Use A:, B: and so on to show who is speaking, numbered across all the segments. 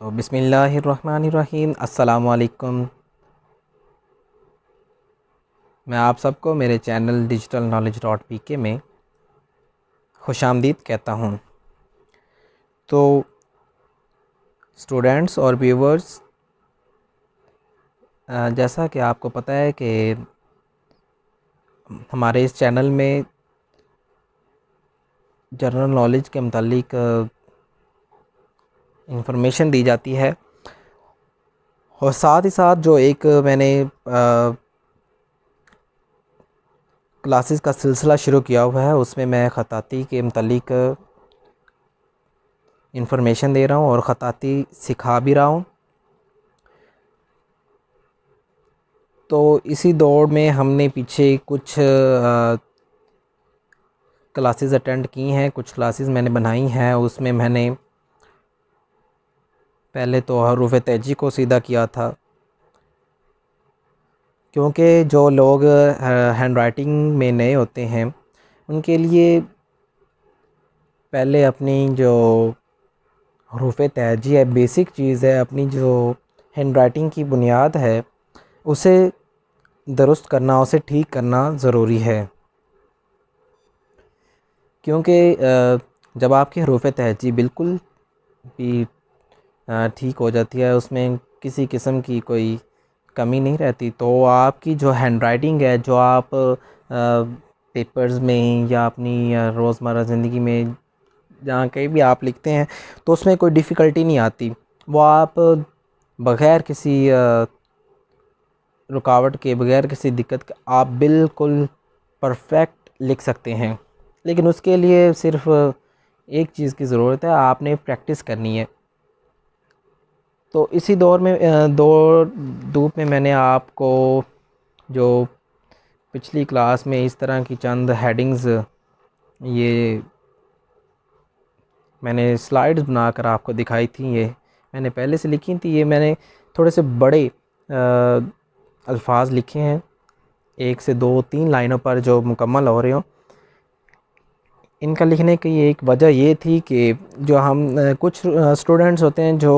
A: तो बिस्मिल्लाहिर्रहमानिर्रहीम अस्सलामु अलैकुम। मैं आप सबको मेरे channel digital knowledge dot P में खुशामदीद कहता हूँ। तो स्टूडेंट्स और व्यूवर्स, जैसा कि आपको पता है कि हमारे इस चैनल में जनरल नॉलेज के मुतालिक इंफॉर्मेशन दी जाती है और साथ ही साथ जो एक मैंने क्लासेस का सिलसिला शुरू किया हुआ है उसमें मैं ख़ताती के मुतालिक इंफॉर्मेशन दे रहा हूँ और ख़ताती सिखा भी रहा हूँ। तो इसी दौर में हमने पीछे कुछ क्लासेस अटेंड की हैं, कुछ क्लासेस मैंने बनाई हैं। उसमें मैंने पहले तो हरूफ तेजी को सीधा किया था, क्योंकि जो लोग हैंड राइटिंग में नए होते हैं उनके लिए पहले अपनी जो हरूफ तेजी है, बेसिक चीज़ है, अपनी जो हैंड राइटिंग की बुनियाद है उसे दुरुस्त करना, उसे ठीक करना ज़रूरी है। क्योंकि जब आपकी हरूफ तेजी बिल्कुल भी ठीक हो जाती है, उसमें किसी किस्म की कोई कमी नहीं रहती, तो आपकी जो हैंड राइटिंग है, जो आप पेपर्स में या अपनी रोज़मर्रा ज़िंदगी में जहाँ कहीं भी आप लिखते हैं तो उसमें कोई डिफ़िकल्टी नहीं आती। वो आप बग़ैर किसी रुकावट के, बग़ैर किसी दिक्कत के आप बिल्कुल परफेक्ट लिख सकते हैं। लेकिन उसके लिए सिर्फ़ एक चीज़ की ज़रूरत है, आपने प्रैक्टिस करनी है। तो इसी दौर में दौर धूप में मैंने आपको जो पिछली क्लास में इस तरह की चंद हेडिंग्स, ये मैंने स्लाइड्स बनाकर आपको दिखाई थी, ये मैंने पहले से लिखी थी। ये मैंने थोड़े से बड़े अल्फाज लिखे हैं, 1 से 2-3 लाइनों पर जो मुकम्मल हो रहे हों। इनका लिखने की एक वजह ये थी कि जो हम कुछ स्टूडेंट्स होते हैं जो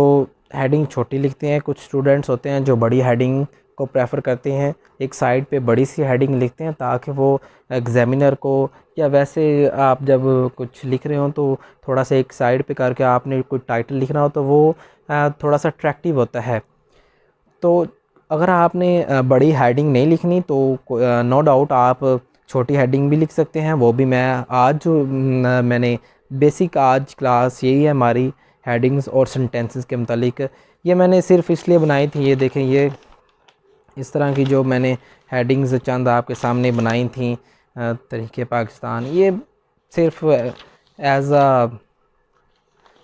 A: हेडिंग छोटी लिखते हैं, कुछ स्टूडेंट्स होते हैं जो बड़ी हेडिंग को प्रेफर करते हैं, एक साइड पे बड़ी सी हेडिंग लिखते हैं ताकि वो एग्ज़ामिनर को, या वैसे आप जब कुछ लिख रहे हो तो थोड़ा सा एक साइड पे करके आपने कुछ टाइटल लिखना हो तो वो थोड़ा सा अट्रैक्टिव होता है। तो अगर आपने बड़ी हेडिंग नहीं लिखनी तो नो डाउट आप छोटी हेडिंग भी लिख सकते हैं। वो भी मैं आज जो मैंने बेसिक आज क्लास यही है हमारी, हेडिंग्स और सेंटेंसेस के मुतालिक। ये मैंने सिर्फ इसलिए बनाई थी, ये देखें, ये इस तरह की जो मैंने हेडिंग्स चंद आपके सामने बनाई थी तरीक़े पाकिस्तान, ये सिर्फ एज आ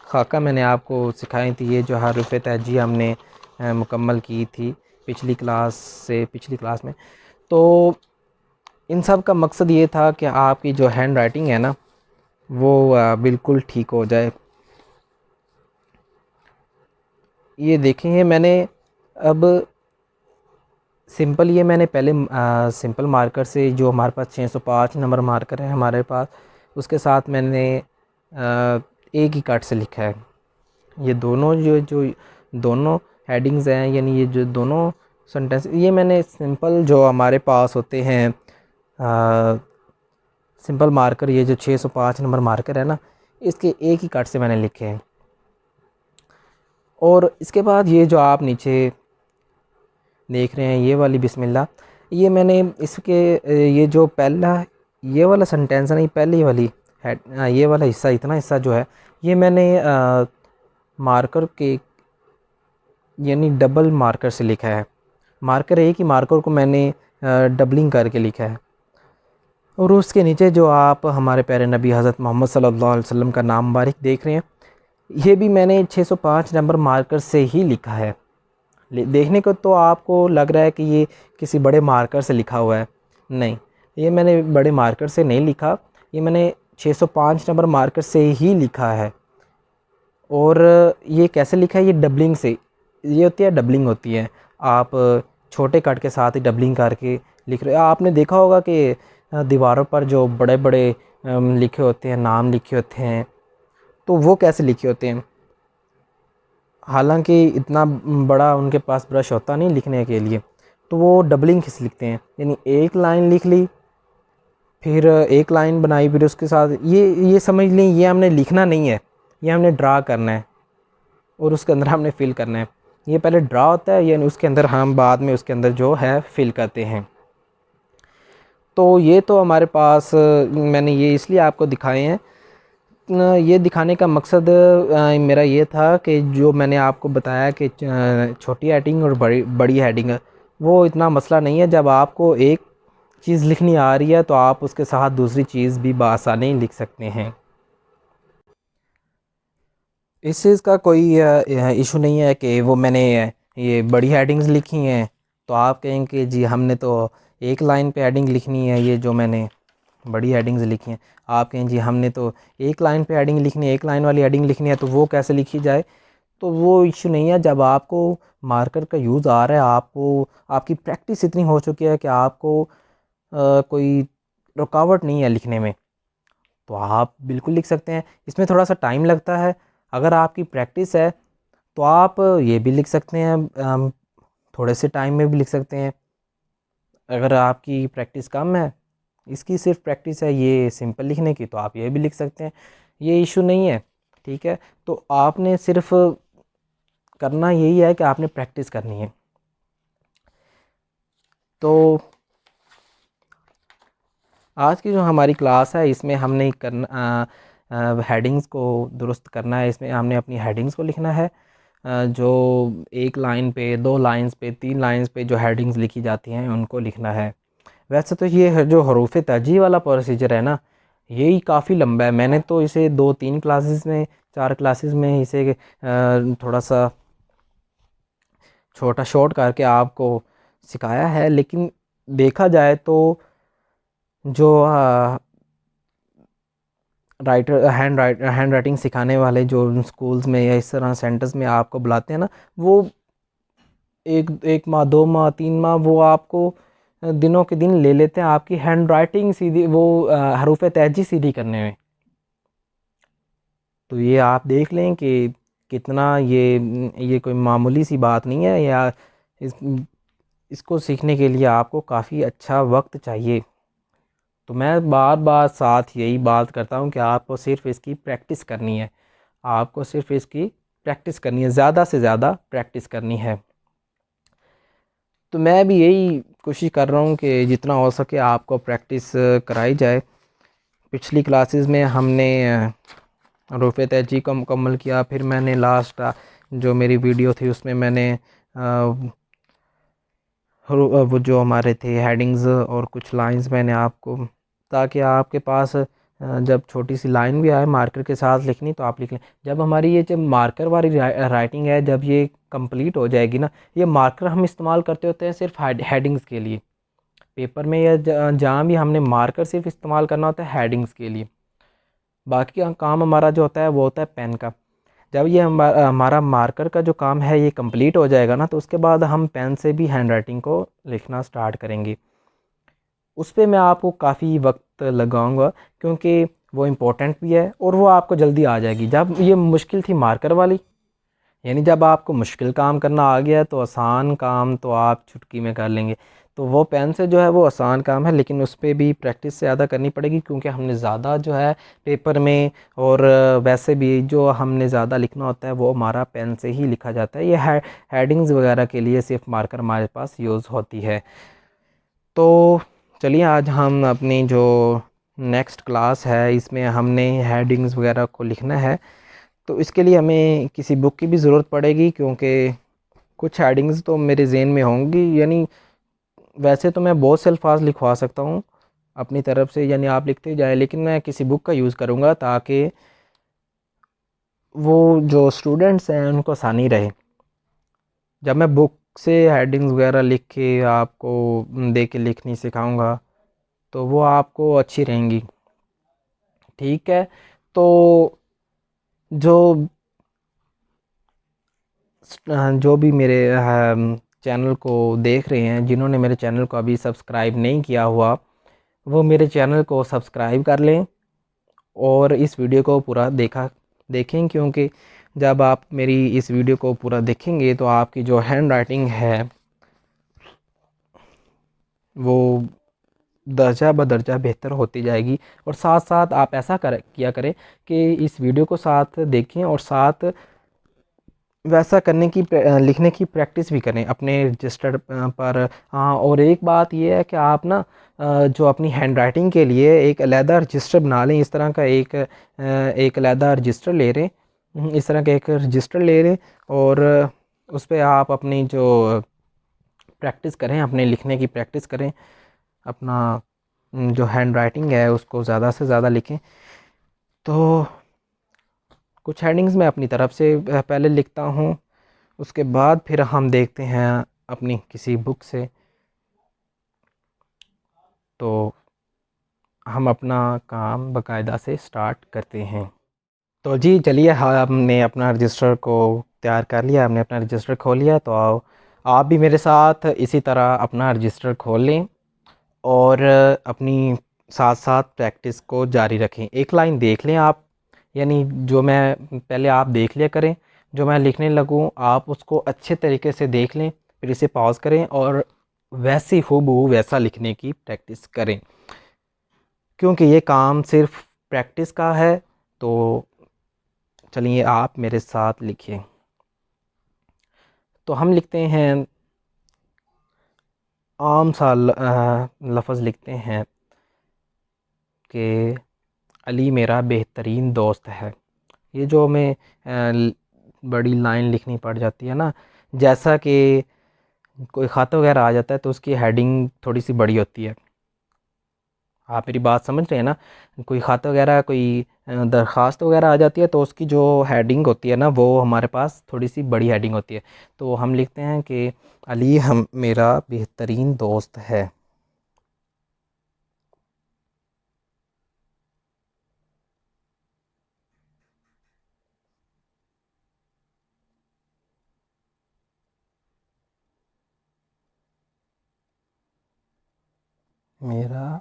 A: खाका मैंने आपको सिखाई थी। ये जो हरूफ तेजी हमने मुकम्मल की थी पिछली क्लास में। तो इन सब का मकसद ये था कि आपकी जो हैंड राइटिंग है ना वो बिल्कुल ठीक हो जाए। ये देखें, ये मैंने अब सिंपल, ये मैंने पहले सिंपल मार्कर से, जो हमारे पास 605 नंबर मार्कर है हमारे पास, उसके साथ मैंने एक ही कट से लिखा है। ये दोनों जो दोनों हेडिंग्स हैं, यानी ये जो दोनों सेंटेंस, ये मैंने सिंपल जो हमारे पास होते हैं सिंपल मार्कर, ये जो 605 नंबर मार्कर है ना, इसके एक ही कट से मैंने लिखे हैं। और इसके बाद ये जो आप नीचे देख रहे हैं ये वाली बिस्मिल्लाह, ये मैंने इसके ये जो पहला ये वाला सेंटेंस है ना, ये पहली वाली ये वाला हिस्सा, इतना हिस्सा जो है, ये मैंने मार्कर के यानी डबल मार्कर से लिखा है। मार्कर एक ही मार्कर को मैंने डबलिंग करके लिखा है। और उसके नीचे जो आप हमारे प्यारे नबी हज़रत मोहम्मद सल्लल्लाहु अलैहि वसल्लम का नाम बारीक देख रहे हैं, ये भी मैंने 605 नंबर मार्कर से ही लिखा है। देखने को तो आपको लग रहा है कि ये किसी बड़े मार्कर से लिखा हुआ है, नहीं, ये मैंने बड़े मार्कर से नहीं लिखा, ये मैंने 605 नंबर मार्कर से ही लिखा है। और ये कैसे लिखा है, ये डबलिंग से, ये होती है डबलिंग होती है, आप छोटे कट के साथ ही डबलिंग करके लिख रहे हो। आपने देखा होगा कि दीवारों पर जो बड़े बड़े लिखे होते हैं, नाम लिखे होते हैं, तो वो कैसे लिखे होते हैं, हालांकि इतना बड़ा उनके पास ब्रश होता नहीं लिखने के लिए, तो वो डबलिंग खिस लिखते हैं, यानी एक लाइन लिख ली, फिर एक लाइन बनाई, फिर उसके साथ ये समझ लें ये हमने लिखना नहीं है, ये हमने ड्रा करना है और उसके अंदर हमने फिल करना है। ये पहले ड्रा होता है, यानी उसके अंदर हम बाद में उसके अंदर जो है फिल करते हैं। तो ये तो हमारे पास मैंने ये इसलिए आपको दिखाए हैं, ये दिखाने का मकसद मेरा ये था कि जो मैंने आपको बताया कि छोटी हेडिंग और बड़ी बड़ी हेडिंग, वो इतना मसला नहीं है। जब आपको एक चीज़ लिखनी आ रही है तो आप उसके साथ दूसरी चीज़ भी बआसानी लिख सकते हैं। इस चीज़ का कोई इशू नहीं है कि वो मैंने ये बड़ी हेडिंग्स लिखी हैं तो आप कहेंगे कि जी हमने तो एक लाइन पे हेडिंग लिखनी है, ये जो मैंने बड़ी हेडिंग्स लिखी हैं। आप कहें जी हमने तो एक लाइन पे हेडिंग लिखनी है, एक लाइन वाली हेडिंग लिखनी है, तो वो कैसे लिखी जाए? तो वो इशू नहीं है। जब आपको मार्कर का यूज़ आ रहा है, आपको आपकी प्रैक्टिस इतनी हो चुकी है कि आपको कोई रुकावट नहीं है लिखने में, तो आप बिल्कुल लिख सकते हैं। इसमें थोड़ा सा टाइम लगता है। अगर आपकी प्रैक्टिस है तो आप ये भी लिख सकते हैं, थोड़े से टाइम में भी लिख सकते हैं। अगर आपकी प्रैक्टिस कम है, इसकी सिर्फ प्रैक्टिस है ये सिंपल लिखने की, तो आप ये भी लिख सकते हैं, ये इशू नहीं है। ठीक है, तो आपने सिर्फ करना यही है कि आपने प्रैक्टिस करनी है। तो आज की जो हमारी क्लास है इसमें हमने करना हेडिंग्स को दुरुस्त करना है। इसमें हमने अपनी हेडिंग्स को लिखना है, जो एक लाइन पे, दो लाइंस पे, तीन लाइंस पे जो हेडिंग्स लिखी जाती हैं उनको लिखना है। वैसे तो ये जो हरूफ तरजीह वाला प्रोसीजर है ना, यही काफ़ी लंबा है। मैंने तो इसे 2-3 क्लासेस में, 4 क्लासेस में इसे थोड़ा सा छोटा शॉर्ट करके आपको सिखाया है। लेकिन देखा जाए तो जो हैंड राइटिंग सिखाने वाले जो स्कूल्स में या इस तरह सेंटर्स में आपको बुलाते हैं ना, वो एक एक माह, 2 माह, 3 माह वो आपको दिनों के दिन ले लेते हैं आपकी हैंड राइटिंग सीधी, वो हरूफ तहजी सीधी करने में। तो ये आप देख लें कि कितना ये कोई मामूली सी बात नहीं है, या इस इसको सीखने के लिए आपको काफ़ी अच्छा वक्त चाहिए। तो मैं बार बार साथ यही बात करता हूँ कि आपको सिर्फ इसकी प्रैक्टिस करनी है, आपको सिर्फ इसकी प्रैक्टिस करनी है, ज़्यादा से ज़्यादा प्रैक्टिस करनी है। तो मैं भी यही कोशिश कर रहा हूँ कि जितना हो सके आपको प्रैक्टिस कराई जाए। पिछली क्लासेस में हमने हरूफ तहजी को मुकम्मल किया, फिर मैंने लास्ट जो मेरी वीडियो थी उसमें मैंने वो जो हमारे थे हेडिंग्स और कुछ लाइंस मैंने आपको, ताकि आपके पास जब छोटी सी लाइन भी आए मार्कर के साथ लिखनी तो आप लिख लें। जब हमारी ये जब मार्कर वाली राइटिंग है, जब ये कंप्लीट हो जाएगी ना, ये मार्कर हम इस्तेमाल करते होते हैं सिर्फ हेडिंग्स के लिए। पेपर में या जहाँ भी हमने मार्कर सिर्फ इस्तेमाल करना होता है हेडिंग्स के लिए। बाकी का काम हमारा जो होता है वो होता है पेन का। जब ये हमारा मार्कर का जो काम है ये कंप्लीट हो जाएगा ना, तो उसके बाद हम पेन से भी हैंड राइटिंग को लिखना स्टार्ट करेंगे। उस पर मैं आपको काफ़ी वक्त लगाऊंगा, क्योंकि वो इम्पोर्टेंट भी है और वो आपको जल्दी आ जाएगी। जब ये मुश्किल थी मार्कर वाली, यानी जब आपको मुश्किल काम करना आ गया तो आसान काम तो आप चुटकी में कर लेंगे। तो वो पेन से जो है वो आसान काम है, लेकिन उस पर भी प्रैक्टिस ज़्यादा करनी पड़ेगी, क्योंकि हमने ज़्यादा जो है पेपर में और वैसे भी जो हमने ज़्यादा लिखना होता है वो हमारा पेन से ही लिखा जाता है। ये हेडिंग्स वगैरह के लिए सिर्फ मार्कर हमारे पास यूज़ होती है। तो चलिए आज हम अपनी जो नेक्स्ट क्लास है इसमें हमने हेडिंग्स वगैरह को लिखना है। तो इसके लिए हमें किसी बुक की भी ज़रूरत पड़ेगी, क्योंकि कुछ हेडिंग्स तो मेरे जहन में होंगी। यानी वैसे तो मैं बहुत से अल्फाज लिखवा सकता हूँ अपनी तरफ से, यानी आप लिखते जाए, लेकिन मैं किसी बुक का यूज़ करूँगा ताकि वो जो स्टूडेंट्स हैं उनको आसानी रहे। जब मैं बुक से हेडिंग्स वगैरह लिख के आपको दे के लिखनी सिखाऊंगा तो वो आपको अच्छी रहेंगी। ठीक है, तो जो जो भी मेरे चैनल को देख रहे हैं, जिन्होंने मेरे चैनल को अभी सब्सक्राइब नहीं किया हुआ, वो मेरे चैनल को सब्सक्राइब कर लें और इस वीडियो को पूरा देखें, क्योंकि जब आप मेरी इस वीडियो को पूरा देखेंगे तो आपकी जो हैंड राइटिंग है वो दर्जा ब दर्जा बेहतर होती जाएगी। और साथ साथ आप ऐसा किया करें कि इस वीडियो को साथ देखें और साथ वैसा करने की लिखने की प्रैक्टिस भी करें अपने रजिस्टर पर। हाँ, और एक बात ये है कि आप ना जो अपनी हैंड राइटिंग के लिए एक अलहदा रजिस्टर बना लें। इस तरह का एक अलहदा रजिस्टर ले लें, इस तरह का एक रजिस्टर ले लें और उस पर आप अपनी जो प्रैक्टिस करें, अपने लिखने की प्रैक्टिस करें, अपना जो हैंड राइटिंग है उसको ज़्यादा से ज़्यादा लिखें। तो कुछ हेडिंग्स मैं अपनी तरफ से पहले लिखता हूँ, उसके बाद फिर हम देखते हैं अपनी किसी बुक से। तो हम अपना काम बाकायदा से स्टार्ट करते हैं। तो जी चलिए, हाँ, हमने अपना रजिस्टर को तैयार कर लिया, हमने अपना रजिस्टर खोल लिया। तो आओ आप भी मेरे साथ इसी तरह अपना रजिस्टर खोल लें और अपनी साथ साथ प्रैक्टिस को जारी रखें। एक लाइन देख लें आप, यानी जो मैं पहले आप देख लिया करें, जो मैं लिखने लगूं आप उसको अच्छे तरीके से देख लें, फिर इसे पॉज करें और वैसे हूबहू वैसा लिखने की प्रैक्टिस करें, क्योंकि ये काम सिर्फ प्रैक्टिस का है। तो चलिए आप मेरे साथ लिखिए। तो हम लिखते हैं, आम सा लफ्ज़ लिखते हैं कि अली मेरा बेहतरीन दोस्त है। ये जो हमें बड़ी लाइन लिखनी पड़ जाती है ना, जैसा कि कोई ख़त वगैरह आ जाता है तो उसकी हेडिंग थोड़ी सी बड़ी होती है। आप मेरी बात समझ रहे हैं ना? कोई ख़त वगैरह, कोई दरख्वास्त वगैरह आ जाती है तो उसकी जो हेडिंग होती है ना वो हमारे पास थोड़ी सी बड़ी हेडिंग होती है। तो हम लिखते हैं कि अली हम मेरा बेहतरीन दोस्त है। मेरा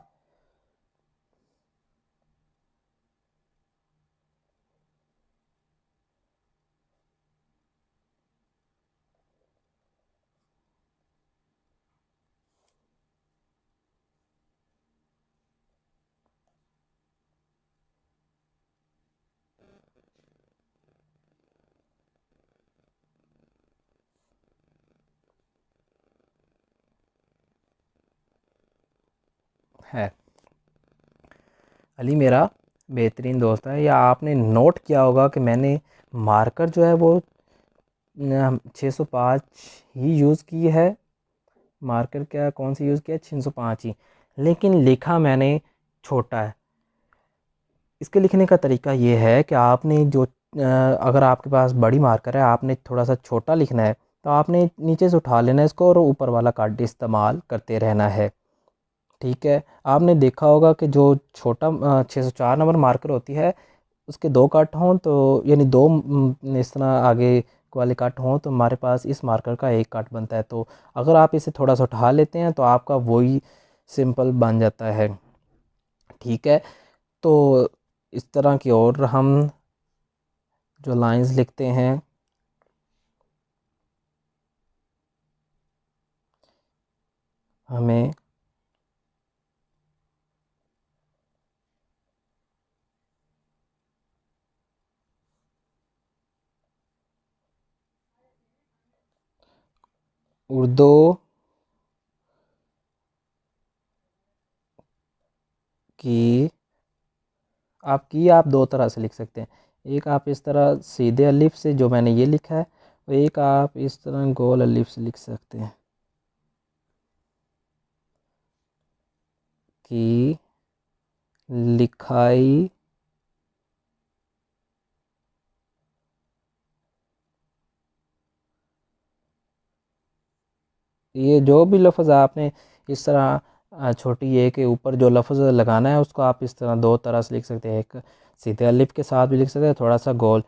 A: है, अली मेरा बेहतरीन दोस्त है। या आपने नोट किया होगा कि मैंने मार्कर जो है वो 605 ही यूज़ की है। मार्कर क्या कौन सी यूज़ किया है? 605 ही, लेकिन लिखा मैंने छोटा है। इसके लिखने का तरीका ये है कि आपने जो अगर आपके पास बड़ी मार्कर है, आपने थोड़ा सा छोटा लिखना है तो आपने नीचे से उठा लेना है इसको और ऊपर वाला काट इस्तेमाल करते रहना है। ठीक है, आपने देखा होगा कि जो छोटा 604 नंबर मार्कर होती है उसके दो कट हों तो यानी दो इस तरह आगे वाले कट हों तो हमारे पास इस मार्कर का एक कट बनता है। तो अगर आप इसे थोड़ा सा उठा लेते हैं तो आपका वही सिंपल बन जाता है। ठीक है, तो इस तरह की और हम जो लाइंस लिखते हैं, हमें उर्दू की आप दो तरह से लिख सकते हैं। एक आप इस तरह सीधे अलिफ से, जो मैंने ये लिखा है, और एक आप इस तरह गोल अलिफ से लिख सकते हैं कि लिखाई ये जो भी लफ्ज़ आपने इस तरह छोटी ए के ऊपर जो लफ्ज़ लगाना है उसको आप इस तरह दो तरह से लिख सकते हैं। एक सीधे अलिफ के साथ भी लिख सकते हैं, थोड़ा सा गोल।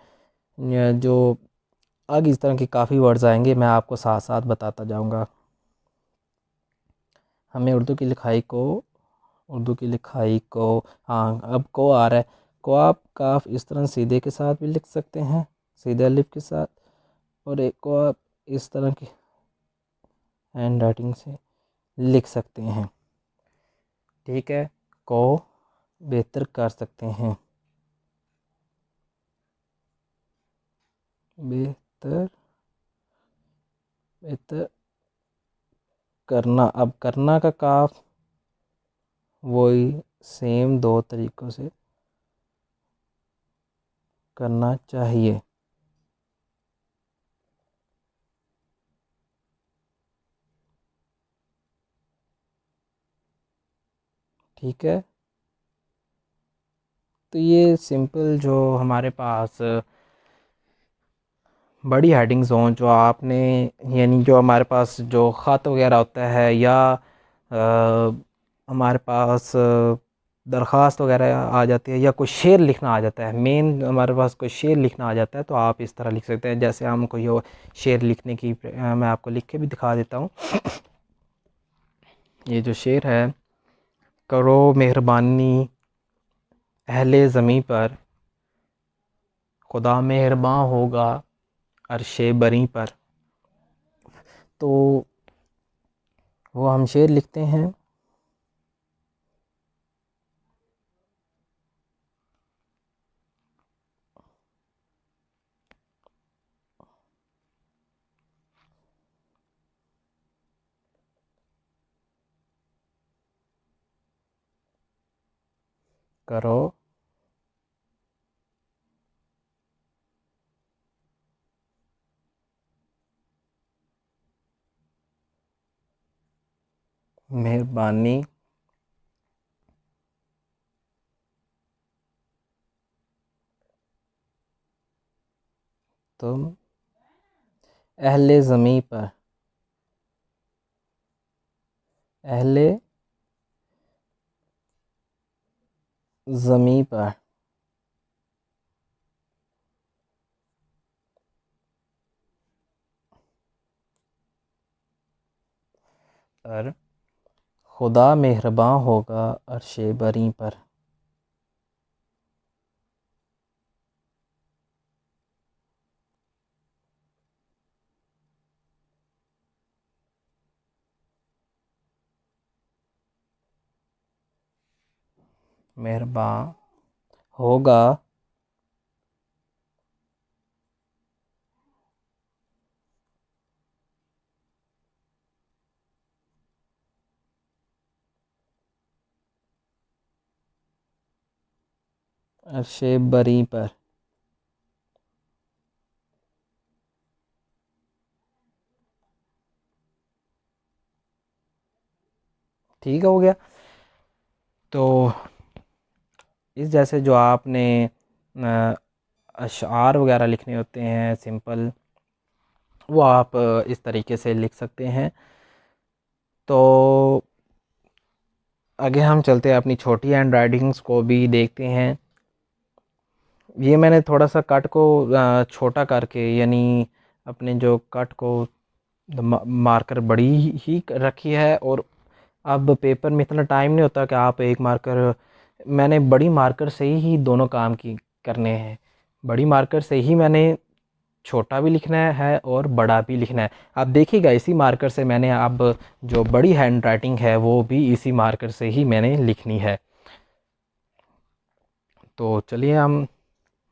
A: जो आगे इस तरह के काफ़ी वर्ड्स आएंगे, मैं आपको साथ साथ बताता जाऊंगा। हमें उर्दू की लिखाई को हाँ, अब को आ रहा है। को आप काफ इस तरह सीधे के साथ भी लिख सकते हैं, सीधे अलिफ के साथ, और एक को आप इस तरह की हैंड राइटिंग से लिख सकते हैं। ठीक है, को बेहतर कर सकते हैं, बेहतर बेहतर करना। अब करना का काफ वही सेम दो तरीक़ों से करना चाहिए। ठीक है, तो ये सिंपल जो हमारे पास बड़ी हेडिंग्स हों, जो आपने यानी जो हमारे पास जो ख़त वगैरह होता है, या हमारे पास दरख्वास्त वगैरह आ जाती है, या कोई शेर लिखना आ जाता है, मेन हमारे पास कोई शेर लिखना आ जाता है, तो आप इस तरह लिख सकते हैं। जैसे हम कोई हो शेर लिखने की मैं आपको लिख के भी दिखा देता हूँ। ये जो शेर है, करो मेहरबानी अहले ज़मीं पर, खुदा मेहरबान होगा अर्शे बरी पर। तो वो हम शेर लिखते हैं। करो मेहरबानी तुम अहले ज़मीं पर, अहले ज़मीं पर खुदा मेहरबान होगा अर्शे बरी पर। मेहरबान होगा अर्शे बरी पर। ठीक हो गया। तो इस जैसे जो आपने अशआर वगैरह लिखने होते हैं सिंपल, वो आप इस तरीके से लिख सकते हैं। तो आगे हम चलते हैं, अपनी छोटी हैंड राइटिंग्स को भी देखते हैं। ये मैंने थोड़ा सा कट को छोटा करके, यानी अपने जो कट को मार्कर बड़ी ही रखी है। और अब पेपर में इतना टाइम नहीं होता कि आप एक मार्कर, मैंने बड़ी मार्कर से ही दोनों काम की करने हैं। बड़ी मार्कर से ही मैंने छोटा भी लिखना है और बड़ा भी लिखना है। आप देखिएगा, इसी मार्कर से मैंने अब जो बड़ी हैंड राइटिंग है वो भी इसी मार्कर से ही मैंने लिखनी है। तो चलिए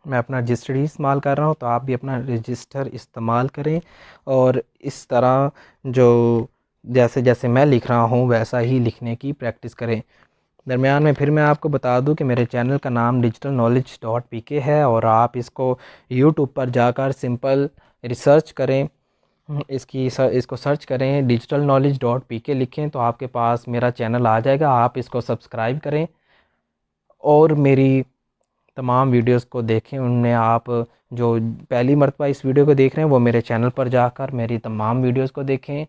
A: मैं अपना रजिस्टर ही इस्तेमाल कर रहा हूँ, तो आप भी अपना रजिस्टर इस्तेमाल करें, और इस तरह जो जैसे जैसे मैं लिख रहा हूँ वैसा ही लिखने की प्रैक्टिस करें। दरमियान में फिर मैं आपको बता दूं कि मेरे चैनल का नाम digitalknowledge.pk है, और आप इसको यूट्यूब पर जाकर सिंपल रिसर्च करें, इसको सर्च करें, digitalknowledge.pk लिखें तो आपके पास मेरा चैनल आ जाएगा। आप इसको सब्सक्राइब करें और मेरी तमाम वीडियोस को देखें। उनमें आप जो पहली मर्तबा इस वीडियो को देख रहे हैं वो मेरे चैनल पर जाकर मेरी तमाम वीडियोस को देखें।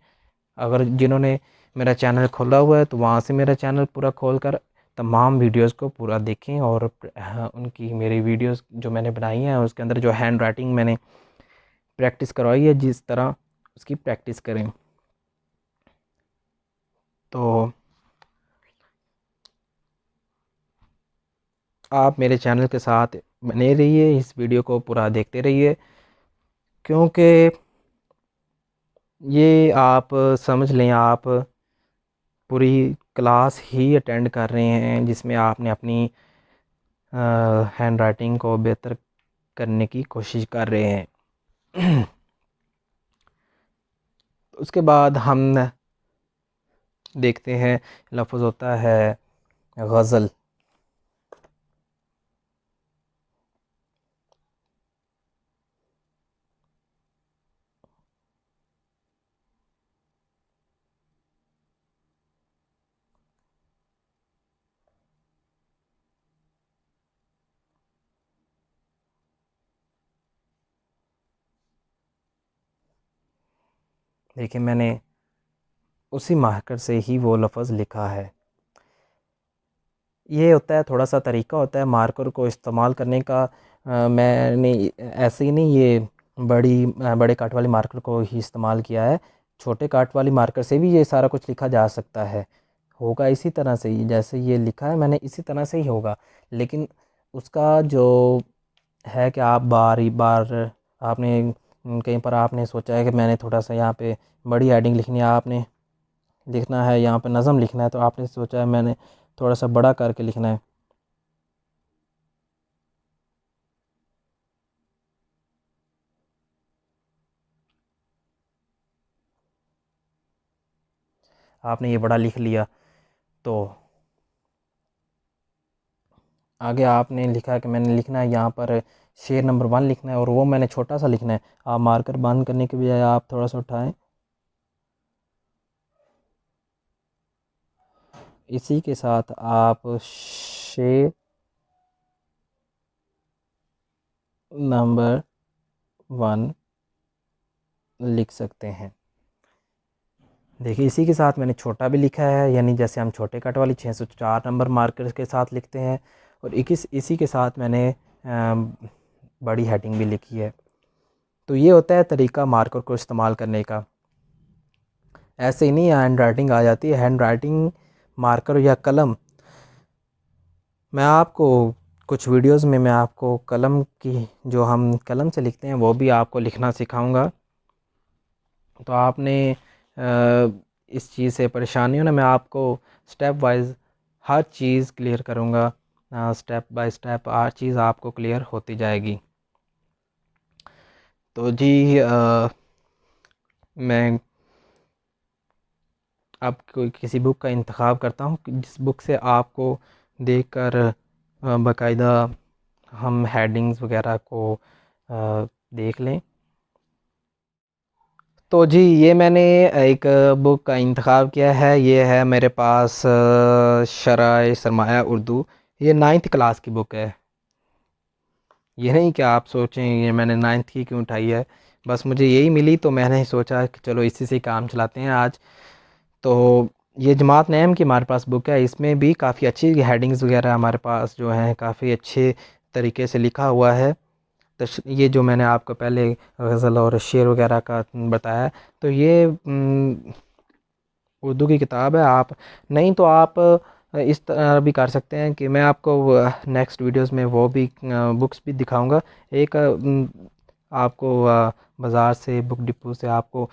A: अगर जिन्होंने मेरा चैनल खोला हुआ है तो वहाँ से मेरा चैनल पूरा खोलकर तमाम वीडियोस को पूरा देखें, और उनकी मेरी वीडियोस जो मैंने बनाई हैं उसके अंदर जो हैंड राइटिंग मैंने प्रैक्टिस करवाई है जिस तरह उसकी प्रैक्टिस करें। तो आप मेरे चैनल के साथ बने रहिए, इस वीडियो को पूरा देखते रहिए। क्योंकि ये आप समझ लें, आप पूरी क्लास ही अटेंड कर रहे हैं जिसमें आपने अपनी हैंड राइटिंग को बेहतर करने की कोशिश कर रहे हैं। उसके बाद हम देखते हैं लफ्ज़ होता है गज़ल। देखिए, मैंने उसी मार्कर से ही वो लफ्ज़ लिखा है। ये होता है, थोड़ा सा तरीका होता है मार्कर को इस्तेमाल करने का। मैंने ऐसे ही नहीं ये बड़े काट वाली मार्कर को ही इस्तेमाल किया है, छोटे काट वाली मार्कर से भी ये सारा कुछ लिखा जा सकता है। होगा इसी तरह से ही जैसे ये लिखा है मैंने, इसी तरह से ही होगा। लेकिन उसका जो है कि आप बार ही बार आपने कहीं पर आपने सोचा है कि मैंने थोड़ा सा यहाँ पे बड़ी हेडिंग लिखनी है, आपने लिखना है यहाँ पे नज़म लिखना है, तो आपने सोचा है मैंने थोड़ा सा बड़ा करके लिखना है। आपने ये बड़ा लिख लिया, तो आगे आपने लिखा है कि मैंने लिखना है यहाँ पर शेर नंबर 1 लिखना है, और वो मैंने छोटा सा लिखना है। आप मार्कर बंद करने के बजाय आप थोड़ा सा उठाएं, इसी के साथ आप शेर नंबर 1 लिख सकते हैं। देखिए, इसी के साथ मैंने छोटा भी लिखा है, यानी जैसे हम छोटे कट वाली 604 नंबर मार्कर के साथ लिखते हैं, और इसी के साथ मैंने बड़ी हेडिंग भी लिखी है। तो ये होता है तरीका मार्कर को इस्तेमाल करने का। ऐसे ही नहीं हैंड राइटिंग आ जाती है। हैंड राइटिंग मार्कर या कलम, मैं आपको कुछ वीडियोस में मैं आपको कलम की, जो हम कलम से लिखते हैं वो भी आपको लिखना सिखाऊंगा। तो आपने इस चीज़ से परेशानी हो ना, मैं आपको स्टेप वाइज हर चीज़ क्लियर करूँगा। स्टेप बाय स्टेप हर चीज़ आपको क्लियर होती जाएगी। तो जी, मैं अब कोई किसी बुक का इंतखाब करता हूँ जिस बुक से आपको देखकर बाकायदा हम हेडिंग्स वगैरह को देख लें। तो जी, ये मैंने एक बुक का इंतखाब किया है। ये है मेरे पास शरह सरमाया उर्दू। ये 9th क्लास की बुक है। ये नहीं कि आप सोचें ये मैंने 9th की क्यों उठाई है, बस मुझे यही मिली तो मैंने सोचा कि चलो इसी से काम चलाते हैं आज। तो ये जमात नैम की हमारे पास बुक है, इसमें भी काफ़ी अच्छी हेडिंग्स वगैरह हमारे पास जो हैं काफ़ी अच्छे तरीके से लिखा हुआ है। तो ये जो मैंने आपको पहले गज़ल और शेर वगैरह का बताया, तो ये उर्दू की किताब है। आप नहीं तो आप इस तरह भी कर सकते हैं कि मैं आपको नेक्स्ट वीडियोस में वो भी बुक्स भी दिखाऊंगा। एक आपको बाज़ार से बुक डिपो से आपको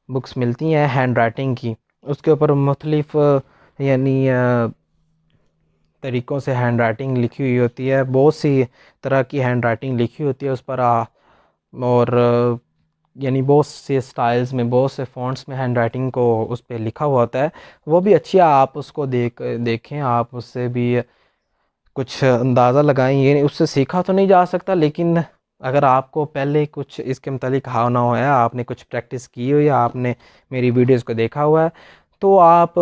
A: बुक्स मिलती हैं हैंड राइटिंग की, उसके ऊपर मुख्तलिफ यानी तरीक़ों से हैंड राइटिंग लिखी हुई होती है। बहुत सी तरह की हैंड राइटिंग लिखी होती है उस पर, और यानी बहुत से स्टाइल्स में, बहुत से फ़ॉन्ट्स में हैंड राइटिंग को उस पे लिखा हुआ होता है। वो भी अच्छी है, आप उसको देखें, आप उससे भी कुछ अंदाज़ा लगाएं। ये उससे सीखा तो नहीं जा सकता, लेकिन अगर आपको पहले कुछ इसके मतलब हाँ ना हो है, आपने कुछ प्रैक्टिस की हो या आपने मेरी वीडियोस को देखा हुआ है, तो आप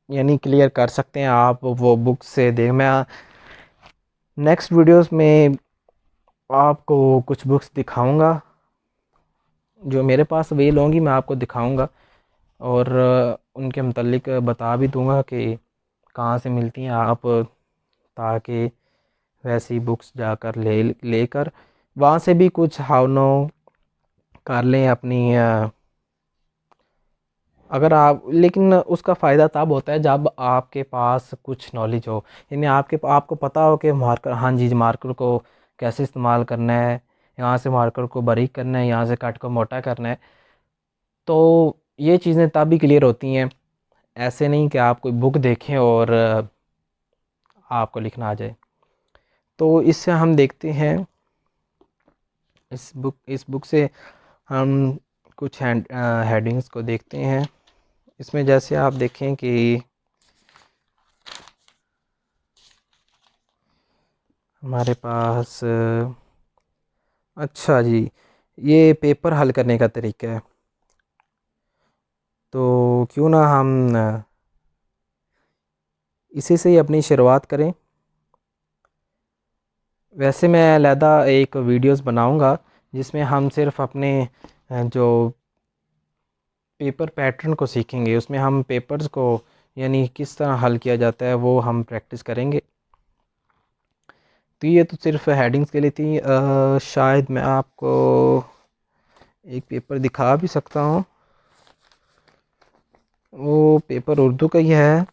A: यानी क्लियर कर सकते हैं। आप वो बुक से देख, मैं नेक्स्ट वीडियोस में आपको कुछ बुक्स दिखाऊंगा जो मेरे पास अवेल होंगी, मैं आपको दिखाऊंगा, और उनके मतलब बता भी दूंगा कि कहाँ से मिलती हैं आप, ताकि वैसी बुक्स जाकर लेकर वहाँ से भी कुछ हाव नो कर लें अपनी अगर आप, लेकिन उसका फ़ायदा तब होता है जब आपके पास कुछ नॉलेज हो, यानी आपको पता हो कि मार्कर, हाँ जी, मार्कर को कैसे इस्तेमाल करना है, यहाँ से मार्कर को बारीक करना है, यहाँ से कट को मोटा करना है। तो ये चीज़ें तभी क्लियर होती हैं, ऐसे नहीं कि आप कोई बुक देखें और आपको लिखना आ जाए। तो इससे हम देखते हैं, इस बुक से हम कुछ हेडिंग्स को देखते हैं। इसमें जैसे आप देखें कि हमारे पास अच्छा जी, ये पेपर हल करने का तरीका है। तो क्यों ना हम इसी से ही अपनी शुरुआत करें। वैसे मैं अलहदा एक वीडियोस बनाऊंगा जिसमें हम सिर्फ अपने जो पेपर पैटर्न को सीखेंगे, उसमें हम पेपर्स को यानी किस तरह हल किया जाता है वो हम प्रैक्टिस करेंगे। तो ये तो सिर्फ हेडिंग्स के लिए थी। शायद मैं आपको एक पेपर दिखा भी सकता हूँ, वो पेपर उर्दू का ही है।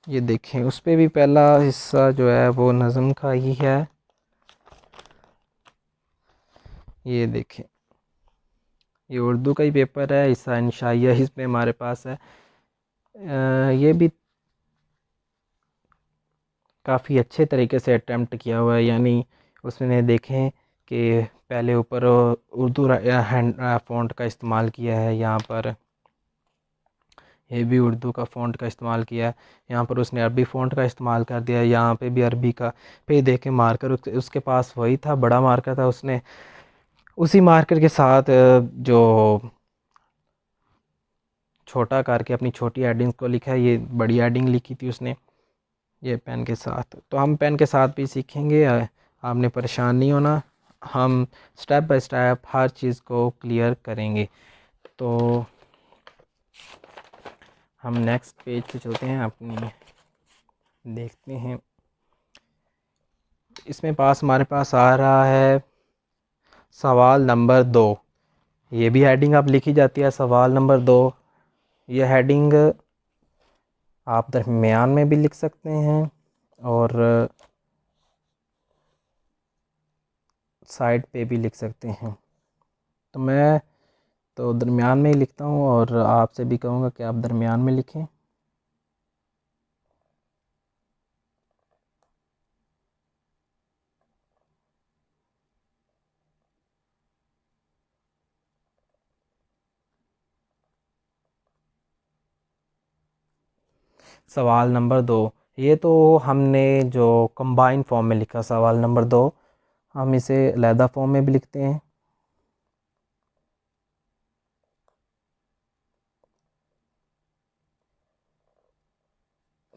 A: ये देखें, उस पर भी पहला हिस्सा जो है वो नज़म का ही है। ये देखें, ये उर्दू का ही पेपर है, हिस्सा इंशाइया इसमें हमारे पास है। ये भी काफ़ी अच्छे तरीके से अटेम्प्ट किया हुआ है, यानी उसमें देखें कि पहले ऊपर उर्दू हैंड फ़ॉन्ट का इस्तेमाल किया है, यहाँ पर ये भी उर्दू का फ़ॉन्ट का इस्तेमाल किया है, यहाँ पर उसने अरबी फ़ॉन्ट का इस्तेमाल कर दिया है, यहाँ पे भी अरबी का। फिर देखें मार्कर उसके पास वही था, बड़ा मार्कर था, उसने उसी मार्कर के साथ जो छोटा करके अपनी छोटी हेडिंग को लिखा है, ये बड़ी हेडिंग लिखी थी उसने ये पेन के साथ। तो हम पेन के साथ भी सीखेंगे, आपने परेशान नहीं होना, हम स्टेप बाय स्टेप हर चीज़ को क्लियर करेंगे। तो हम नेक्स्ट पेज पे चलते हैं, अपनी देखते हैं। इसमें पास हमारे पास आ रहा है सवाल नंबर 2। ये भी हेडिंग अब लिखी जाती है, सवाल नंबर 2। ये हेडिंग आप दरमियान में भी लिख सकते हैं और साइड पे भी लिख सकते हैं। तो मैं तो दरमियान में ही लिखता हूँ और आपसे भी कहूँगा कि आप दरमियान में लिखें। सवाल नंबर 2, ये तो हमने जो कंबाइन फॉर्म में लिखा सवाल नंबर 2, हम इसे अलहदा फॉर्म में भी लिखते हैं।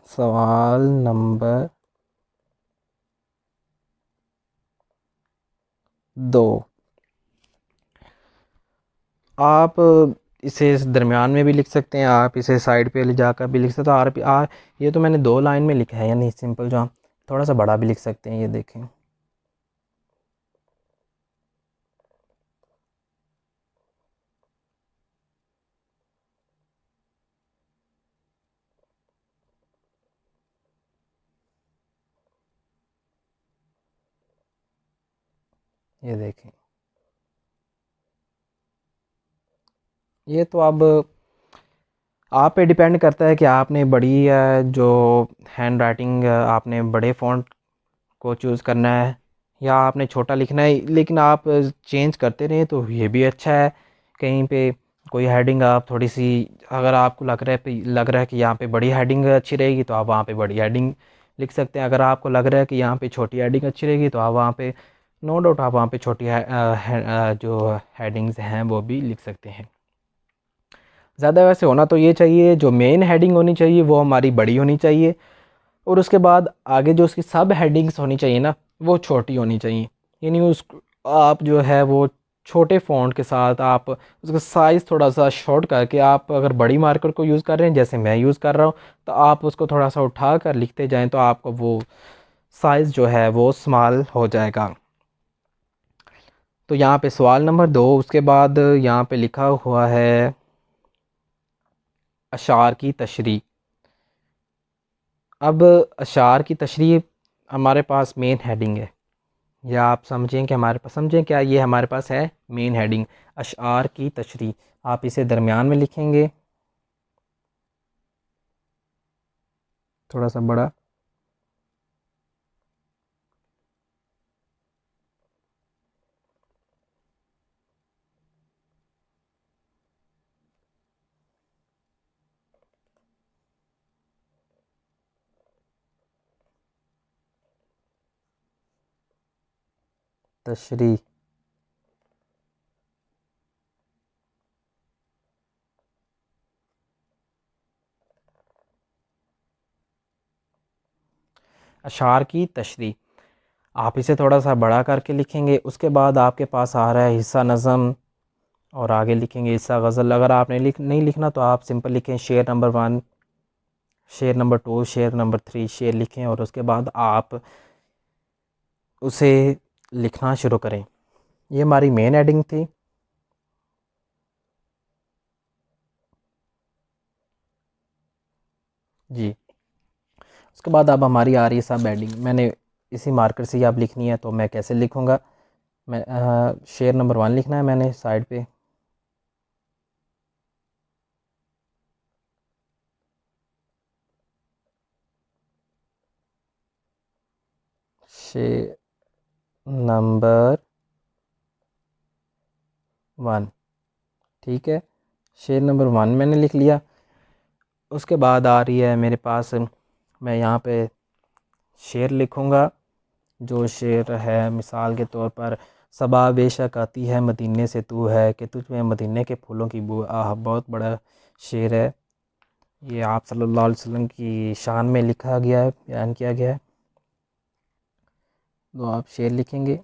A: सवाल नंबर 2, आप इसे इस दरमियान में भी लिख सकते हैं, आप इसे साइड पे ले जाकर भी लिख सकते हैं। ये तो मैंने 2 लाइन में लिखा है, यानी सिंपल, जो हम थोड़ा सा बड़ा भी लिख सकते हैं। ये देखें, ये देखें। ये तो अब आप पे डिपेंड करता है कि आपने बड़ी जो हैंड राइटिंग आपने बड़े फ़ॉन्ट को चूज़ करना है या आपने छोटा लिखना है, लेकिन आप चेंज करते रहें तो ये भी अच्छा है। कहीं पे कोई हेडिंग आप थोड़ी सी, अगर आपको लग रहा है कि यहाँ पे बड़ी हेडिंग अच्छी रहेगी तो आप वहाँ पे बड़ी हेडिंग लिख सकते हैं। अगर आपको लग रहा है कि यहाँ पे छोटी हेडिंग अच्छी रहेगी तो आप वहाँ पे नो डाउट आप वहाँ पे छोटी जो हेडिंग्स हैं वो भी लिख सकते हैं। ज़्यादा वैसे होना तो ये चाहिए, जो मेन हेडिंग होनी चाहिए वो हमारी बड़ी होनी चाहिए, और उसके बाद आगे जो उसकी सब हेडिंग्स होनी चाहिए ना, वो छोटी होनी चाहिए। यानी उस आप जो है वो छोटे फ़ॉन्ट के साथ आप उसका साइज़ थोड़ा सा शॉर्ट करके, आप अगर बड़ी मार्कर को यूज़ कर रहे हैं जैसे मैं यूज़ कर रहा हूँ, तो आप उसको थोड़ा सा उठा कर लिखते जाएँ तो आपको वो साइज़ जो है वो स्मॉल हो जाएगा। तो यहाँ पे सवाल नंबर 2, उसके बाद यहाँ पे लिखा हुआ है अशार की तशरीह। अब अशार की तशरीह हमारे पास मेन हेडिंग है, या आप समझें कि हमारे पास, समझें क्या, ये हमारे पास है मेन हेडिंग, अशआर की तशरीह। आप इसे दरमियान में लिखेंगे, थोड़ा सा बड़ा। तशरीह। अशार की तशरीह, आप इसे थोड़ा सा बड़ा करके लिखेंगे। उसके बाद आपके पास आ रहा है हिस्सा नज़म, और आगे लिखेंगे हिस्सा गज़ल। अगर आपने नहीं लिखना तो आप सिंपल लिखें शेर नंबर 1, शेर नंबर 2, शेर नंबर 3, शेर लिखें, और उसके बाद आप उसे लिखना शुरू करें। ये हमारी मेन हेडिंग थी। जी, उसके बाद अब हमारी आ रही है सब हेडिंग। मैंने इसी मार्कर से ही आप लिखनी है, तो मैं कैसे लिखूँगा। मैं शेर नंबर 1 लिखना है मैंने साइड पे। शेर नंबर 1, ठीक है। शेर नंबर 1 मैंने लिख लिया। उसके बाद आ रही है मेरे पास, मैं यहाँ पे शेर लिखूँगा। जो शेर है मिसाल के तौर पर, सबा बेशक आती है मदीने से तू है, कि तुझ में मदीने के फूलों की बू। आह, बहुत बड़ा शेर है। ये आप सल्लल्लाहु अलैहि वसल्लम की शान में लिखा गया है, बयान किया गया है। तो आप शेर लिखेंगे,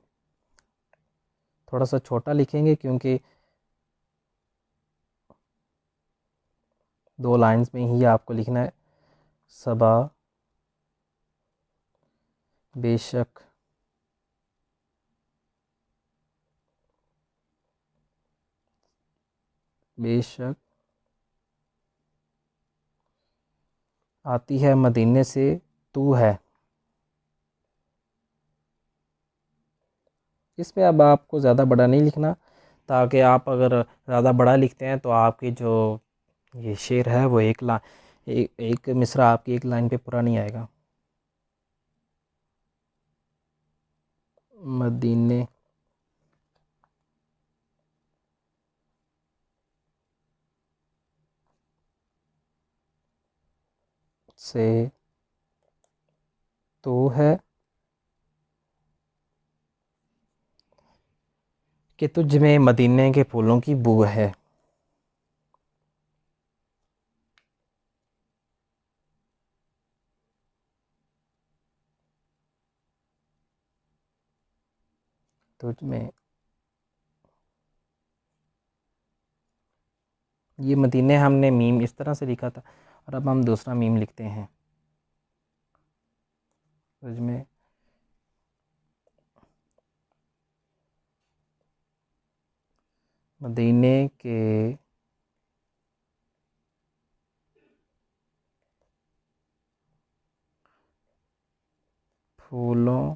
A: थोड़ा सा छोटा लिखेंगे क्योंकि 2 लाइंस में ही आपको लिखना है। सबा बेशक बेशक आती है मदीने से तू है। इसमें अब आपको ज़्यादा बड़ा नहीं लिखना, ताकि आप अगर ज़्यादा बड़ा लिखते हैं तो आपकी जो ये शेर है वो एक मिसरा आपकी एक लाइन पे पूरा नहीं आएगा। मदीने से तू है, कि तुझ में मदीने के फूलों की बू है। तुझ में, ये मदीने हमने मीम इस तरह से लिखा था, और अब हम दूसरा मीम लिखते हैं। तुझ में मदीने के फूलों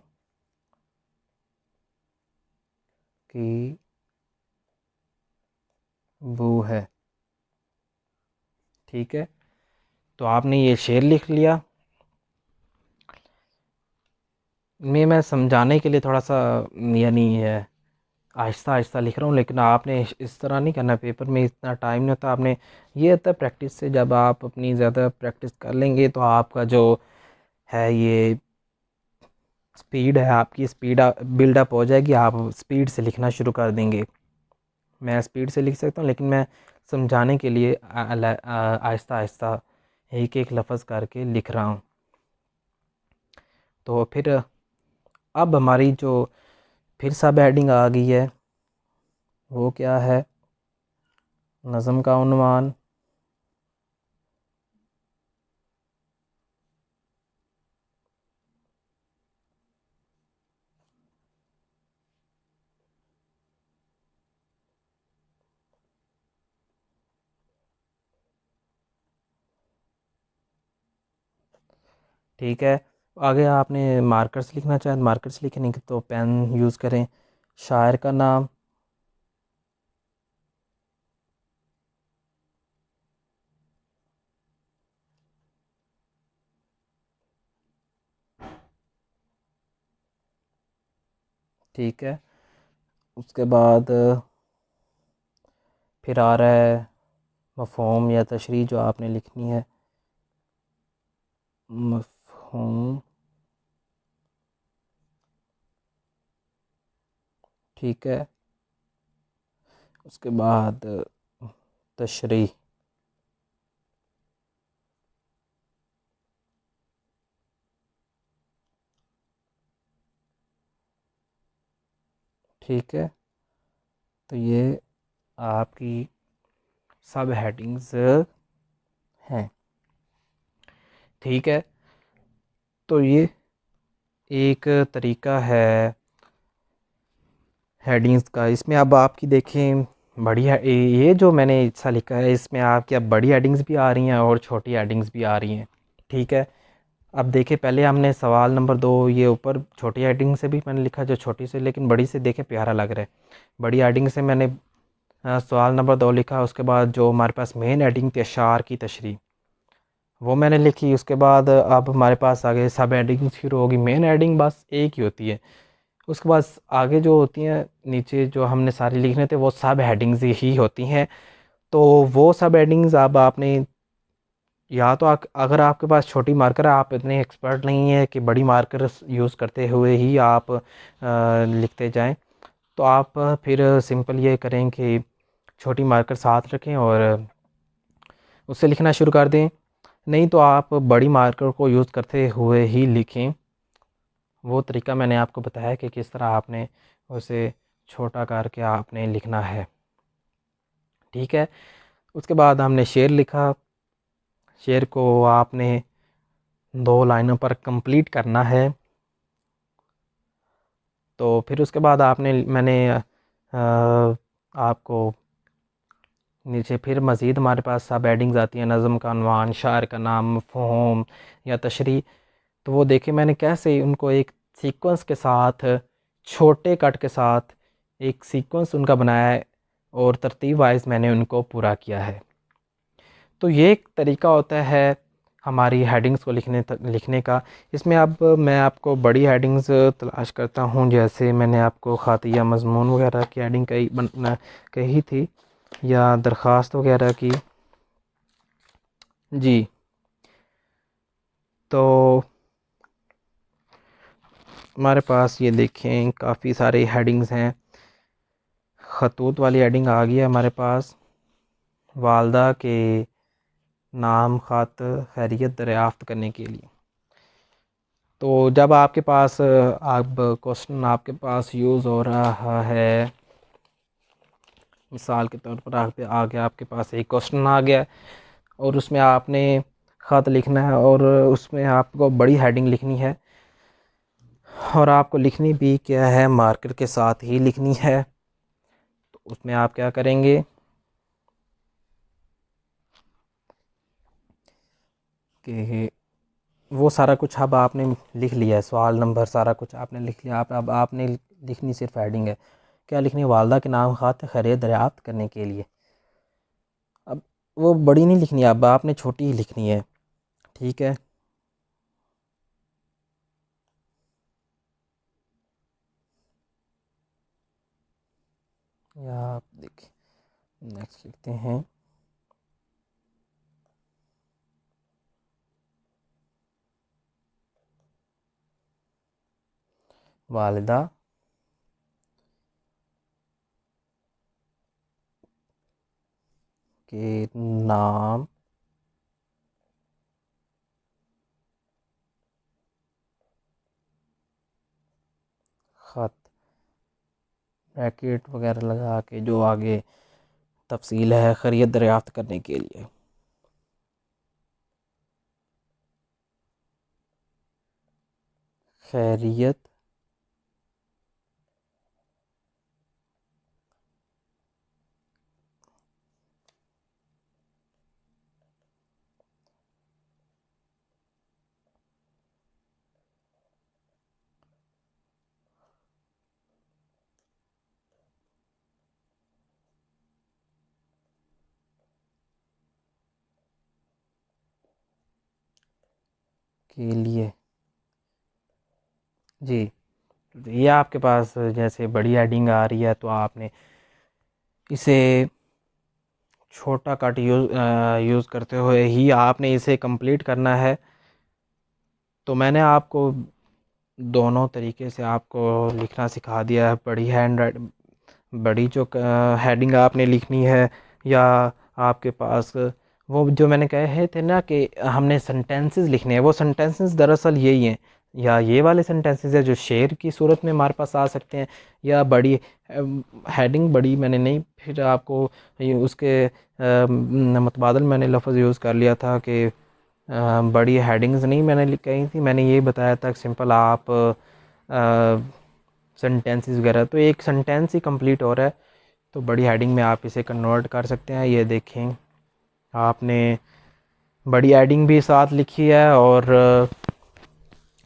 A: की बू है, ठीक है। तो आपने ये शेर लिख लिया। मैं समझाने के लिए थोड़ा सा यानी आहिस्ता आहिस्ता लिख रहा हूँ, लेकिन आपने इस तरह नहीं करना। पेपर में इतना टाइम नहीं होता। आपने ये होता है प्रैक्टिस से, जब आप अपनी ज़्यादा प्रैक्टिस कर लेंगे तो आपका जो है ये स्पीड है, आपकी स्पीड बिल्डअप हो जाएगी। आप स्पीड से लिखना शुरू कर देंगे। मैं स्पीड से लिख सकता हूँ, लेकिन मैं समझाने के लिए आहिस्ता आहिस्ता एक एक लफ्ज़ करके लिख रहा हूँ। तो फिर अब हमारी जो फिर सब हेडिंग आ गई है, वो क्या है, नज़म का उन्वान। ठीक है। आगे आपने मार्कर्स लिखना चाहें मार्कर्स लिखने के तो पेन यूज़ करें। शायर का नाम, ठीक है। उसके बाद फिर आ रहा है मफ़हूम या तशरीह जो आपने लिखनी है। मफ़हूम, ठीक है। उसके बाद तशरीह, ठीक है। तो ये आपकी सब हेडिंग्स हैं, ठीक है। तो ये एक तरीका है हेडिंग्स का। इसमें अब आपकी देखें बड़ी ये जो मैंने हिस्सा लिखा है इसमें आपकी अब बड़ी हेडिंग्स भी आ रही हैं और छोटी हेडिंग्स भी आ रही हैं, ठीक है। अब देखिए पहले हमने सवाल नंबर 2 ये ऊपर छोटी हेडिंग से भी मैंने लिखा जो छोटी से लेकिन बड़ी से देखे प्यारा लग रहा है। बड़ी हेडिंग से मैंने सवाल नंबर 2 लिखा। उसके बाद जो हमारे पास मेन हेडिंग थी अशार की तशरीह वो मैंने लिखी। उसके बाद अब हमारे पास आगे सब हेडिंग शुरू होगी। मेन हेडिंग बस एक ही होती है। उसके बाद आगे जो होती हैं नीचे जो हमने सारी लिखने थे वो सब हेडिंग्स ही होती हैं। तो वो सब हेडिंग्स अब आपने या तो अगर आपके पास छोटी मार्कर है, आप इतने एक्सपर्ट नहीं है कि बड़ी मार्कर यूज़ करते हुए ही आप लिखते जाएं, तो आप फिर सिंपल ये करें कि छोटी मार्कर साथ रखें और उससे लिखना शुरू कर दें। नहीं तो आप बड़ी मार्कर को यूज़ करते हुए ही लिखें। वो तरीका मैंने आपको बताया कि किस तरह आपने उसे छोटा करके आपने लिखना है, ठीक है। उसके बाद हमने शेर लिखा। शेर को आपने 2 लाइनों पर कंप्लीट करना है। तो फिर उसके बाद मैंने आपको नीचे फिर मज़ीद हमारे पास सब हेडिंग्स आती हैं, नज़म का अनवान, शायर का नाम, मफ़हूम या तशरीह। तो वो देखिए मैंने कैसे उनको एक सीक्वेंस के साथ, छोटे कट के साथ एक सीक्वेंस उनका बनाया है और तरतीब वाइज मैंने उनको पूरा किया है। तो ये एक तरीका होता है हमारी हेडिंग्स को लिखने का। इसमें अब मैं आपको बड़ी हेडिंग्स तलाश करता हूँ, जैसे मैंने आपको ख़ातिया मज़मून वगैरह की हेडिंग कही थी या दरख्वास्त वगैरह की। जी, तो हमारे पास ये देखें काफ़ी सारे हेडिंग्स हैं। खतूत वाली हेडिंग आ गई है हमारे पास। वालदा के नाम ख़त खैरियत दरियाफ़्त करने के लिए। तो जब आपके पास अब क्वेश्चन आपके पास यूज़ हो रहा है, मिसाल के तौर पर आगे आपके पास एक क्वेश्चन आ गया और उसमें आपने ख़त लिखना है और उसमें आपको बड़ी हेडिंग लिखनी है और आपको लिखनी भी क्या है, मार्कर के साथ ही लिखनी है। तो उसमें आप क्या करेंगे कि वो सारा कुछ अब आपने लिख लिया है, सवाल नंबर सारा कुछ आपने लिख लिया। आप अब आपने लिखनी सिर्फ हेडिंग है। क्या लिखनी है? वालदा के नाम ख़त खैरियत दरियाफ़्त करने के लिए। अब वो बड़ी नहीं लिखनी है, अब आपने छोटी ही लिखनी है, ठीक है। या आप देखिए नेक्स्ट लिखते हैं। वालिदा के नाम ख़त, ब्रैकेट वगैरह लगा के जो आगे तफसील है खैरियत दरियाफ़्त करने के लिए। खैरियत के लिए जी। ये आपके पास जैसे बड़ी हेडिंग आ रही है तो आपने इसे छोटा कट यूज़ करते हुए ही आपने इसे कंप्लीट करना है। तो मैंने आपको दोनों तरीके से आपको लिखना सिखा दिया है। बड़ी जो हेडिंग आपने लिखनी है, या आपके पास वो जो मैंने कहे थे ना कि हमने सेंटेंसेस लिखने हैं, वो सेंटेंसेस दरअसल यही हैं, या ये वाले सेंटेंसेस है जो शेर की सूरत में हमारे पास आ सकते हैं, या बड़ी हेडिंग बड़ी मैंने नहीं, फिर आपको उसके मुतबादल मैंने लफ्ज़ यूज़ कर लिया था कि बड़ी हेडिंग्स नहीं मैंने कही थी, मैंने ये बताया था कि सिंपल आप सेंटेंसेस वगैरह, तो एक सेंटेंस ही कंप्लीट हो रहा है तो बड़ी हेडिंग में आप इसे कन्वर्ट कर सकते हैं। ये देखें, आपने बड़ी हेडिंग भी साथ लिखी है और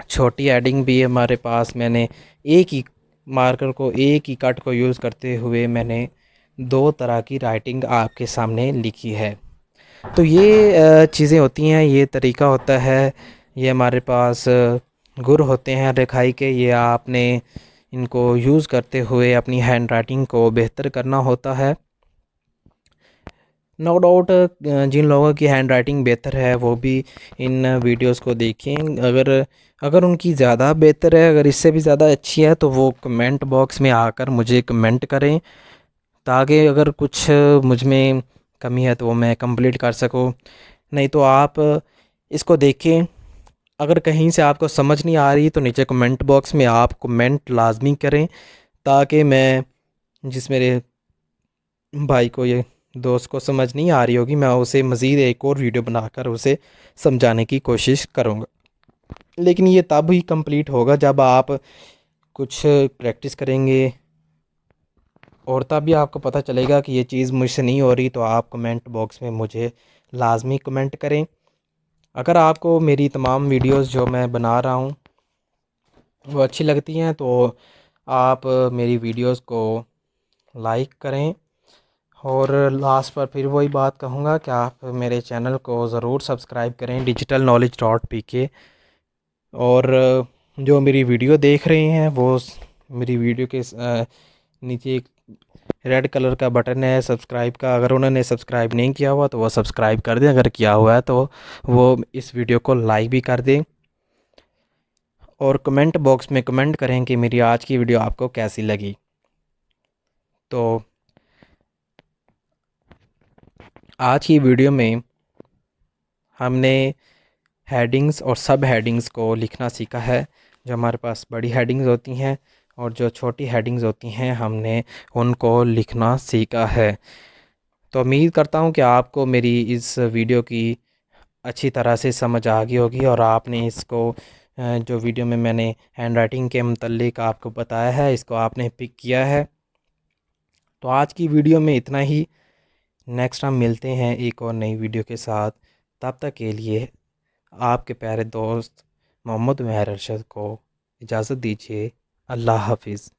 A: छोटी हेडिंग भी हमारे पास। मैंने एक ही मार्कर को, एक ही कट को यूज़ करते हुए मैंने दो तरह की राइटिंग आपके सामने लिखी है। तो ये चीज़ें होती हैं, ये तरीका होता है, ये हमारे पास गुर होते हैं लिखाई के, ये आपने इनको यूज़ करते हुए अपनी हैंड राइटिंग को बेहतर करना होता है। नो डाउट जिन लोगों की हैंड राइटिंग बेहतर है वो भी इन वीडियोस को देखें। अगर अगर उनकी ज़्यादा बेहतर है, अगर इससे भी ज़्यादा अच्छी है, तो वो कमेंट बॉक्स में आकर मुझे कमेंट करें, ताकि अगर कुछ मुझ में कमी है तो वो मैं कंप्लीट कर सकूं। नहीं तो आप इसको देखें, अगर कहीं से आपको समझ नहीं आ रही तो नीचे कमेंट बॉक्स में आप कमेंट लाजमी करें, ताकि मैं जिस मेरे भाई को, ये दोस्त को समझ नहीं आ रही होगी, मैं उसे मज़ीद एक और वीडियो बनाकर उसे समझाने की कोशिश करूँगा। लेकिन ये तब ही कंप्लीट होगा जब आप कुछ प्रैक्टिस करेंगे, और तब भी आपको पता चलेगा कि ये चीज़ मुझसे नहीं हो रही, तो आप कमेंट बॉक्स में मुझे लाजमी कमेंट करें। अगर आपको मेरी तमाम वीडियोस जो मैं बना रहा हूँ वो अच्छी लगती हैं तो आप मेरी वीडियोस को लाइक करें, और लास्ट पर फिर वही बात कहूँगा कि आप मेरे चैनल को ज़रूर सब्सक्राइब करें, digitalknowledge.pk। और जो मेरी वीडियो देख रहे हैं वो मेरी वीडियो के नीचे एक रेड कलर का बटन है सब्सक्राइब का, अगर उन्होंने सब्सक्राइब नहीं किया हुआ तो वो सब्सक्राइब कर दें, अगर किया हुआ है तो वो इस वीडियो को लाइक भी कर दें, और कमेंट बॉक्स में कमेंट करें कि मेरी आज की वीडियो आपको कैसी लगी। तो आज की वीडियो में हमने हेडिंग्स और सब हेडिंग्स को लिखना सीखा है। जो हमारे पास बड़ी हेडिंग्स होती हैं और जो छोटी हेडिंग्स होती हैं, हमने उनको लिखना सीखा है। तो उम्मीद करता हूँ कि आपको मेरी इस वीडियो की अच्छी तरह से समझ आ गई होगी, और आपने इसको जो वीडियो में मैंने हैंड राइटिंग के मतलब आपको बताया है, इसको आपने पिक किया है। तो आज की वीडियो में इतना ही। नेक्स्ट हम मिलते हैं एक और नई वीडियो के साथ। तब तक के लिए आपके प्यारे दोस्त मोहम्मद मेहर अरशद को इजाज़त दीजिए। अल्लाह हाफिज़।